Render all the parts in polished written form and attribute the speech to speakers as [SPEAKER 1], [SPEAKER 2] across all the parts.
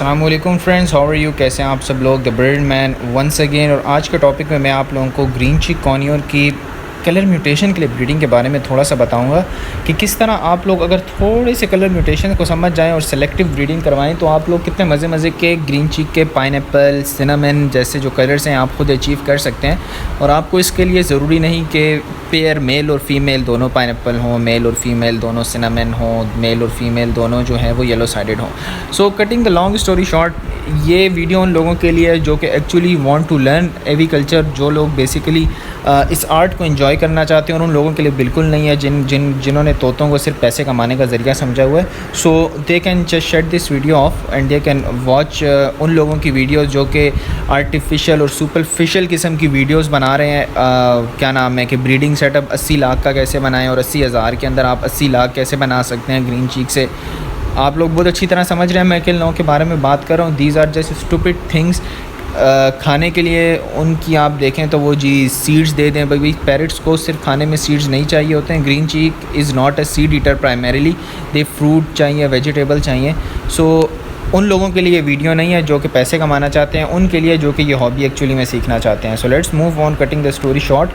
[SPEAKER 1] अस्सलामुअलैकुम friends, how are you. कैसे हैं आप सब लोग। The bird man once again. और आज के टॉपिक में मैं आप लोगों को ग्रीन चिक कॉर्नियोर की कलर म्यूटेशन के लिए ब्रीडिंग के बारे में थोड़ा सा बताऊंगा कि किस तरह आप लोग अगर थोड़े से कलर म्यूटेशन को समझ जाएं और सेलेक्टिव ब्रीडिंग करवाएं तो आप लोग कितने मज़े के ग्रीन चिक के पाइनएप्पल, सिनेमन जैसे जो कलर्स हैं आप खुद अचीव कर सकते हैं। और आपको इसके लिए ज़रूरी नहीं कि पेयर मेल और फीमेल दोनों पाइनएप्पल हों, मेल और फीमेल दोनों सिनेमन हों, मेल और फीमेल दोनों जो है वो येलो साइडेड हों। सो cutting the long story short, ये वीडियो उन लोगों के लिए जो कि एक्चुअली वांट टू लर्न एविकल्चर, जो लोग बेसिकली इस आर्ट को एंजॉय करना चाहते हैं, और उन लोगों के लिए बिल्कुल नहीं है जिन्होंने तोतों को सिर्फ पैसे कमाने का ज़रिया समझा हुआ है। So they can just shut this video off and they can watch उन लोगों की वीडियोस जो कि आर्टिफिशियल और सुपरफिशियल किस्म की वीडियोस बना रहे हैं। क्या नाम है कि ब्रीडिंग सेटअप 80 लाख का कैसे बनाएं और 80,000 के अंदर आप 80 लाख कैसे बना सकते हैं ग्रीन चीक से। आप लोग बहुत अच्छी तरह समझ रहे हैं मैं किन लोगों के बारे में बात कर रहा हूँ। These are just stupid things. खाने के लिए उनकी आप देखें तो वो जी सीड्स दे दें। भाई पैरट्स को सिर्फ खाने में सीड्स नहीं चाहिए होते हैं। Green cheek is not a seed eater primarily, they fruit चाहिए, वेजिटेबल चाहिए। सो उन लोगों के लिए वीडियो नहीं है जो कि पैसे कमाना चाहते हैं, उनके लिए जो कि ये हॉबी एक्चुअली में सीखना चाहते हैं। So let's move on, cutting the story short.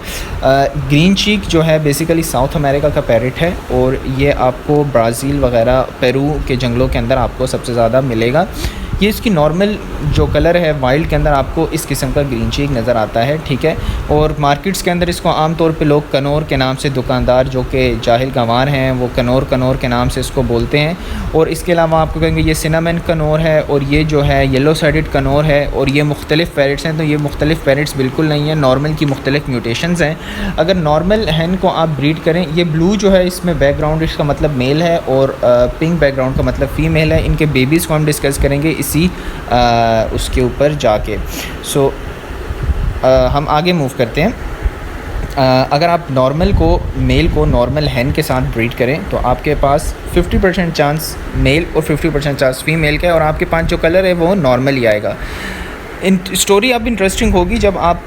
[SPEAKER 1] Green cheek जो है बेसिकली साउथ अमेरिका का पैरट है और ये आपको ब्राज़ील वगैरह, पेरू के जंगलों के अंदर आपको सबसे ज़्यादा मिलेगा। ये इसकी नॉर्मल जो कलर है वाइल्ड के अंदर आपको इस किस्म का ग्रीन चीक नज़र आता है, ठीक है। और मार्केट्स के अंदर इसको आमतौर पे लोग कनौर के नाम से, दुकानदार जो कि जाहिल गंवार हैं वो कनौर के नाम से इसको बोलते हैं। और इसके अलावा आपको कहेंगे ये सिनेमन कनौर है और ये जो है येलो साइडेड कनौर है। और ये मुख्तलिफ़ पैरट्स हैं, तो ये मुख्तलिफ़ पैरट्स बिल्कुल नहीं है, नॉर्मल की मुख्तलिफ़ म्यूटेशंस हैं। अगर नॉर्मल हैन को आप ब्रीड करें, ये ब्लू जो है इसमें बैकग्राउंड इसका मतलब मेल है और पिंक बैकग्राउंड का मतलब फ़ीमेल है। इनके बेबीज़ को हम डिस्कस करेंगे इसी उसके ऊपर जाके। सो हम आगे मूव करते हैं। अगर आप नॉर्मल को, मेल को नॉर्मल हैन के साथ ब्रीड करें तो आपके पास 50% चांस मेल और 50% चांस फीमेल का है, और आपके पास जो कलर है वो नॉर्मल ही आएगा। स्टोरी अब इंटरेस्टिंग होगी जब आप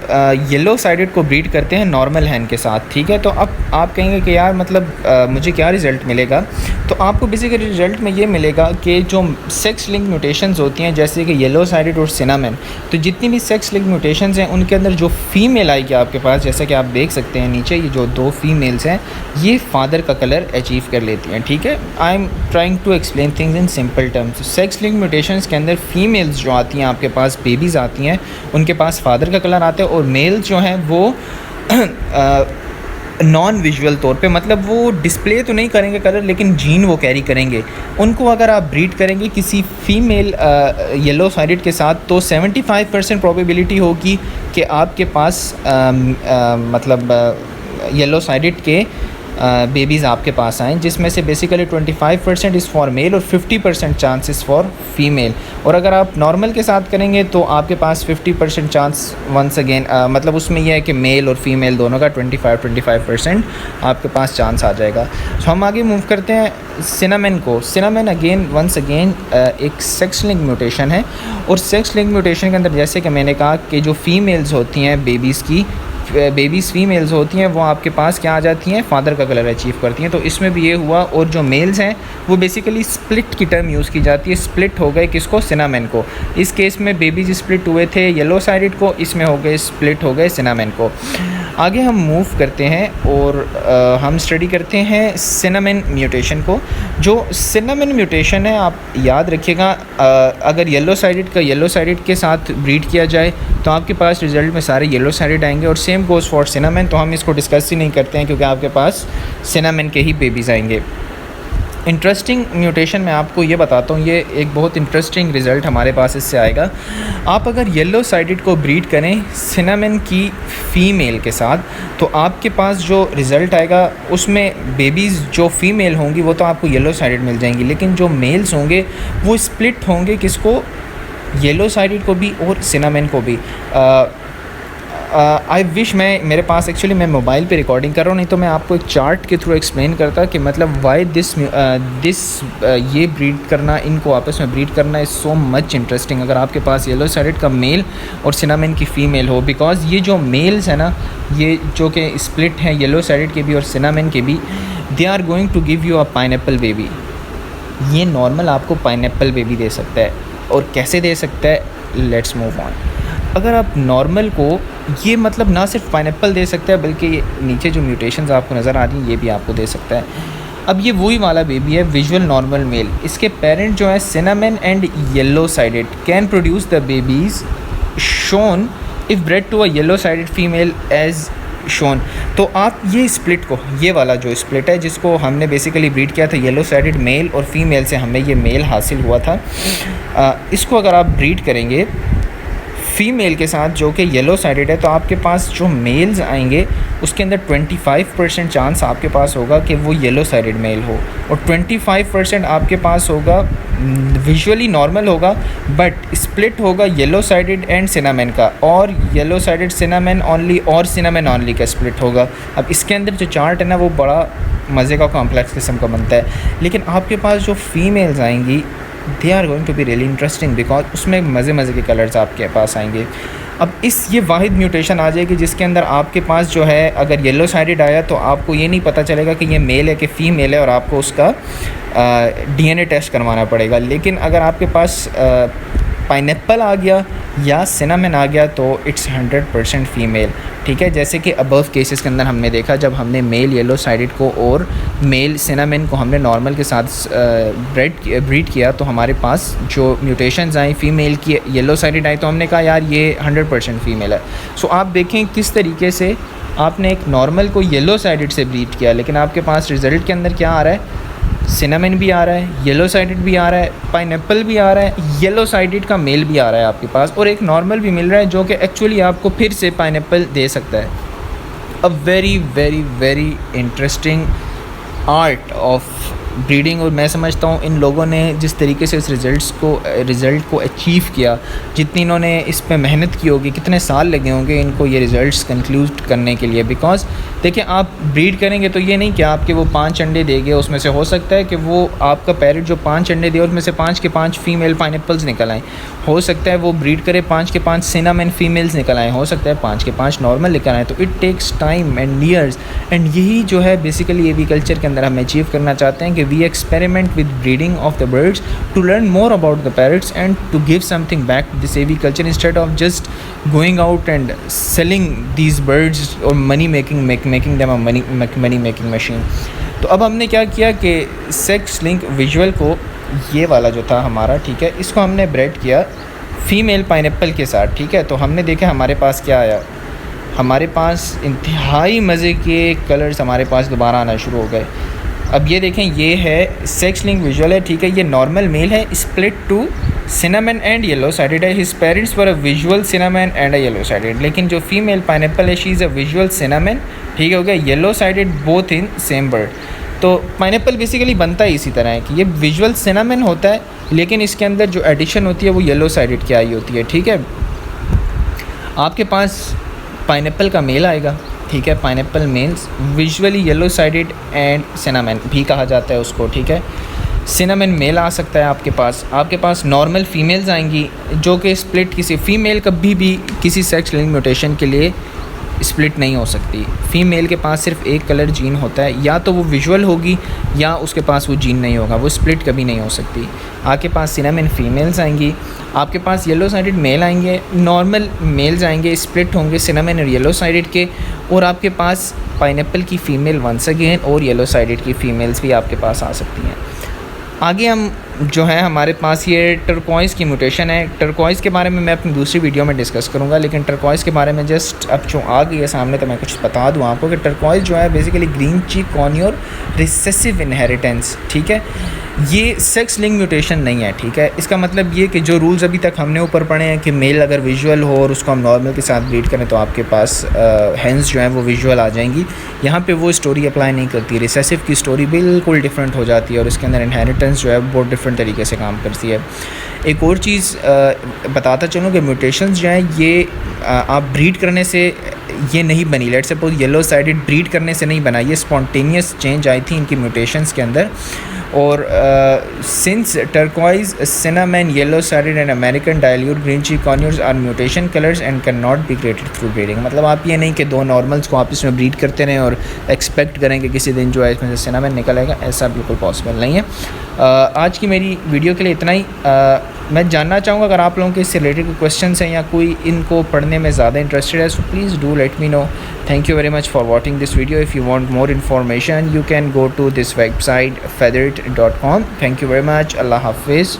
[SPEAKER 1] येलो साइडेड को ब्रीड करते हैं नॉर्मल हैन के साथ, ठीक है। तो अब आप कहेंगे कि यार मतलब मुझे क्या रिज़ल्ट मिलेगा। तो आपको बेसिकली रिज़ल्ट में ये मिलेगा कि जो सेक्स लिंक म्यूटेशंस होती हैं जैसे कि येलो साइडेड और सिनेमन, तो जितनी भी सेक्स लिंक म्यूटेशंस हैं उनके अंदर जो फीमेल आएगी आपके पास, जैसा कि आप देख सकते हैं नीचे ये जो दो फीमेल्स हैं ये फादर का कलर अचीव कर लेती हैं, ठीक है। I am trying to explain things in simple terms. Sex link mutations के अंदर फीमेल्स जो आती हैं आपके पास, बेबीज़ आती हैं, उनके पास फादर का कलर आता है, और मेल्स जो हैं वो नॉन विजुअल तौर पे, मतलब वो डिस्प्ले तो नहीं करेंगे कलर लेकिन जीन वो कैरी करेंगे। उनको अगर आप ब्रीड करेंगे किसी फीमेल येलो साइडेड के साथ तो 75% प्रोबेबिलिटी होगी कि आपके पास मतलब येलो साइडेड के बेबीज़ आपके पास आएँ, जिसमें से बेसिकली 25% इज़ फॉर मेल और 50% चांसेस फॉर फीमेल। और अगर आप नॉर्मल के साथ करेंगे तो आपके पास 50% चांस वंस अगेन, मतलब उसमें यह है कि मेल और फीमेल दोनों का 25% आपके पास चांस आ जाएगा। तो हम आगे मूव करते हैं सिनेमन को। सिनेमन अगेन वंस अगेन एक सेक्स लिंक म्यूटेशन है, और सेक्स लिंक म्यूटेशन के अंदर जैसे कि मैंने कहा कि जो फीमेल्स होती हैं बेबीज़ फीमेल्स होती हैं वो आपके पास क्या आ जाती हैं, फादर का कलर अचीव करती हैं। तो इसमें भी ये हुआ। और जो मेल्स हैं वो बेसिकली स्प्लिट की टर्म यूज़ की जाती है। स्प्लिट हो गए किसको, सिनेमन को। इस केस में बेबीज़ स्प्लिट हुए थे येलो साइडेड को, इसमें हो गए स्प्लिट हो गए सिनेमन को। आगे हम मूव करते हैं और हम स्टडी करते हैं सिनेमन म्यूटेशन को। जो सिनेमन म्यूटेशन है आप याद रखिएगा, अगर येलो साइडेड के साथ ब्रीड किया जाए तो आपके पास रिज़ल्ट में सारे येलो साइडेड आएंगे, और सेम गोज़ फॉर सिनेमन। तो हम इसको डिस्कस ही नहीं करते हैं क्योंकि आपके पास सिनेमन के ही बेबीज़ आएंगे। इंटरेस्टिंग म्यूटेशन मैं आपको ये बताता हूँ, ये एक बहुत इंटरेस्टिंग रिज़ल्ट हमारे पास इससे आएगा। आप अगर येलो साइडेड को ब्रीड करें सिनेमन की फ़ीमेल के साथ तो आपके पास जो रिज़ल्ट आएगा उसमें बेबीज़ जो फ़ीमेल होंगी वो तो आपको येलो साइडेड मिल जाएंगी, लेकिन जो मेल्स होंगे वो स्प्लिट होंगे किसको, येलो साइडेड को भी और सिनेमन को भी। आई विश मेरे पास एक्चुअली मैं मोबाइल पे रिकॉर्डिंग कर रहा हूँ, नहीं तो मैं आपको एक चार्ट के थ्रू एक्सप्लेन करता कि मतलब वाई दिस ये ब्रीड करना, इनको आपस में ब्रीड करना इज़ सो मच इंटरेस्टिंग अगर आपके पास येलो साइडेड का मेल और सिनेमन की फ़ीमेल हो। बिकॉज़ ये जो मेल्स हैं ना, ये जो कि स्प्लिट हैं येलो साइडेड के भी और सिनेमन के भी, they are going to give you a pineapple baby. ये नॉर्मल आपको पाइनएप्पल बेबी दे सकता है। और कैसे दे सकता है, लेट्स मूव ऑन। अगर आप नॉर्मल को, ये मतलब ना सिर्फ पाइनएप्पल दे सकता है बल्कि नीचे जो म्यूटेशंस आपको नज़र आ रही हैं ये भी आपको दे सकता है। अब ये वही वाला बेबी है, विजुअल नॉर्मल मेल। इसके पेरेंट जो है cinnamon and yellow sided can produce the babies shown if bred to a yellow sided female as shown. तो आप ये स्प्लिट को, ये वाला जो स्प्लिट है जिसको हमने बेसिकली ब्रीड किया था येलो साइडेड मेल और फीमेल से हमें ये मेल हासिल हुआ था, इसको अगर आप ब्रीड करेंगे फ़ीमेल के साथ जो कि येलो साइडेड है, तो आपके पास जो मेल्स आएंगे उसके अंदर 25% चांस आपके पास होगा कि वो येलो साइडेड मेल हो, और 25% आपके पास होगा विजुअली नॉर्मल होगा बट स्प्लिट होगा येलो साइडेड एंड सिनामन का, और येलो साइडेड सिनामन ओनली और सिनामन ओनली का स्प्लिट होगा। अब इसके अंदर जो चार्ट है ना वो बड़ा मज़े का कॉम्प्लेक्स किस्म का बनता है, लेकिन आपके पास जो फीमेल्स आएंगी they are going to be really interesting because उसमें मज़े के कलर्स आपके पास आएंगे। अब ये वाहिद म्यूटेशन आ जाएगी जिसके अंदर आपके पास जो है अगर येलो साइडेड आया तो आपको ये नहीं पता चलेगा कि ये मेल है कि फ़ीमेल है, और आपको उसका DNA टेस्ट करवाना पड़ेगा। लेकिन अगर आपके पास पाइनएप्पल आ गया या सिनामन आ गया तो इट्स 100% फ़ीमेल, ठीक है। जैसे कि अबव केसेस के अंदर हमने देखा, जब हमने मेल येलो साइडेड को और मेल सिनामन को हमने नॉर्मल के साथ ब्रीड किया तो हमारे पास जो म्यूटेशंस आई फ़ीमेल की येलो साइडेड आई, तो हमने कहा यार ये 100% फ़ीमेल है। सो आप देखें किस तरीके से आपने एक नॉर्मल को येलो साइडेड से ब्रीड किया, लेकिन आपके पास रिज़ल्ट के अंदर क्या आ रहा है, सिनामन भी आ रहा है, येलो साइडेड भी आ रहा है, पाइनएप्पल भी आ रहा है, येलो साइडेड का मेल भी आ रहा है आपके पास, और एक नॉर्मल भी मिल रहा है जो कि एक्चुअली आपको फिर से पाइनएप्पल दे सकता है। A very very very interesting art of breeding. और मैं समझता हूँ इन लोगों ने जिस तरीके से इस रिज़ल्ट को अचीव किया, जितनी इन्होंने इस पे मेहनत की होगी, कितने साल लगे होंगे इनको ये रिज़ल्ट्स कंक्लूड करने के लिए। बिकॉज देखिए आप ब्रीड करेंगे तो ये नहीं कि आपके वो 5 अंडे देंगे, उसमें से हो सकता है कि वो आपका पैरेट जो 5 अंडे दे उसमें से 5 के 5 फीमेल पाइनएप्पल्स निकल आएँ, हो सकता है वो ब्रीड करे 5 के 5 सिनामन फीमेल्स निकल आएँ, हो सकता है 5 के 5 नॉर्मल निकल आएँ। तो it takes time and years, and यही जो है बेसिकली एवीकल्चर के अंदर हम अचीव करना चाहते हैं कि we experiment with breeding of the birds to learn more about the parrots and to give something back to this aviculture instead of just going out and selling these birds or making them a money making machine। तो अब हमने क्या किया कि sex link visual को, ये वाला जो था हमारा, ठीक है, इसको हमने ब्रेड किया फीमेल पाइनएप्पल के साथ, ठीक है। तो हमने देखा हमारे पास क्या आया, हमारे पास इंतहाई मज़े के कलर्स हमारे पास दोबारा आना शुरू हो गए। अब ये देखें, ये है सेक्स लिंक विजुअल है, ठीक है, ये नॉर्मल मेल है, split to cinnamon and yellow sided है। His parents were a visual cinnamon and a yellow sided. लेकिन जो फीमेल पाइनएप्पल है she is a visual cinnamon, ठीक है, हो गया, yellow sided both in same bird. तो पाइनएप्पल बेसिकली बनता है इसी तरह है कि ये विजुअल सिनामन होता है, लेकिन इसके अंदर जो एडिशन होती है वो येलो साइडेड की आई होती है, ठीक है। आपके पास पाइनएप्पल का मेल आएगा, ठीक है, pineapple males visually yellow sided and cinnamon भी कहा जाता है उसको, ठीक है। सिनामन मेल आ सकता है आपके पास नॉर्मल फीमेल्स आएंगी जो कि स्प्लिट, किसी फीमेल कभी भी किसी सेक्स लिंक म्यूटेशन के लिए स्प्लिट नहीं हो सकती। फ़ीमेल के पास सिर्फ एक कलर जीन होता है, या तो वो विजुअल होगी या उसके पास वो जीन नहीं होगा, वो स्प्लिट कभी नहीं हो सकती। आपके पास सिनामन फीमेल्स आएंगी, आपके पास येलो साइडेड मेल आएंगे, नॉर्मल मेल्स आएंगे, स्प्लिट होंगे सिनामन और येलो साइडेड के, और आपके पास पाइनएप्पल की फ़ीमेल वंस अगेन और येलो साइडेड की फ़ीमेल्स भी आपके पास आ सकती हैं। आगे हम जो है हमारे पास ये टर्कोइज़ की म्यूटेशन है। टर्कोइज़ के बारे में मैं अपनी दूसरी वीडियो में डिस्कस करूँगा, लेकिन टर्कोइज़ के बारे में जस्ट अब जो आ गई है सामने तो मैं कुछ बता दूँ आपको कि टर्कोइज़ जो है बेसिकली ग्रीन चीक कॉर्नियर रिसेसिव इनहेरिटेंस, ठीक है, ये सेक्स लिंक म्यूटेशन नहीं है, ठीक है। इसका मतलब ये कि जो रूल्स अभी तक हमने ऊपर पढ़े हैं कि मेल अगर विजुअल हो और उसको हम नॉर्मल के साथ ब्रीड करें तो आपके पास हैंस जो हैं वो विजुअल आ जाएंगी, यहाँ पे वो स्टोरी अप्लाई नहीं करती। रिसेसिव की स्टोरी बिल्कुल डिफरेंट हो जाती है और इसके अंदर इनहेरिटेंस जो है बहुत डिफरेंट तरीके से काम करती है। एक और चीज़ बताता चलूँ कि म्यूटेशंस जो हैं ये आप ब्रीड करने से ये नहीं बनी, let's suppose yellow sided breed करने से नहीं बना, ये स्पॉन्टेनियस चेंज आई थी इनकी म्यूटेशंस के अंदर, और since turquoise cinnamon yellow sided and American dilute green cheek conures are mutation colours and can not be created through breeding. मतलब आप ये नहीं कि दो नॉर्मल्स को आप इसमें ब्रीड करते रहें और एक्सपेक्ट करें कि किसी दिन जो है इसमें से सिनामन निकल आएगा, ऐसा बिल्कुल पॉसिबल नहीं है। आज की मेरी वीडियो के लिए इतना ही। मैं जानना चाहूँगा अगर आप लोगों के इससे रिलेटेड क्वेश्चन हैं या कोई इनको पढ़ने में ज़्यादा इंटरेस्टेड है, so please do let me know. Thank you very much for watching this video. If you want more information you can go to this website featherit.com। Thank you very much. Allah हाफिज़।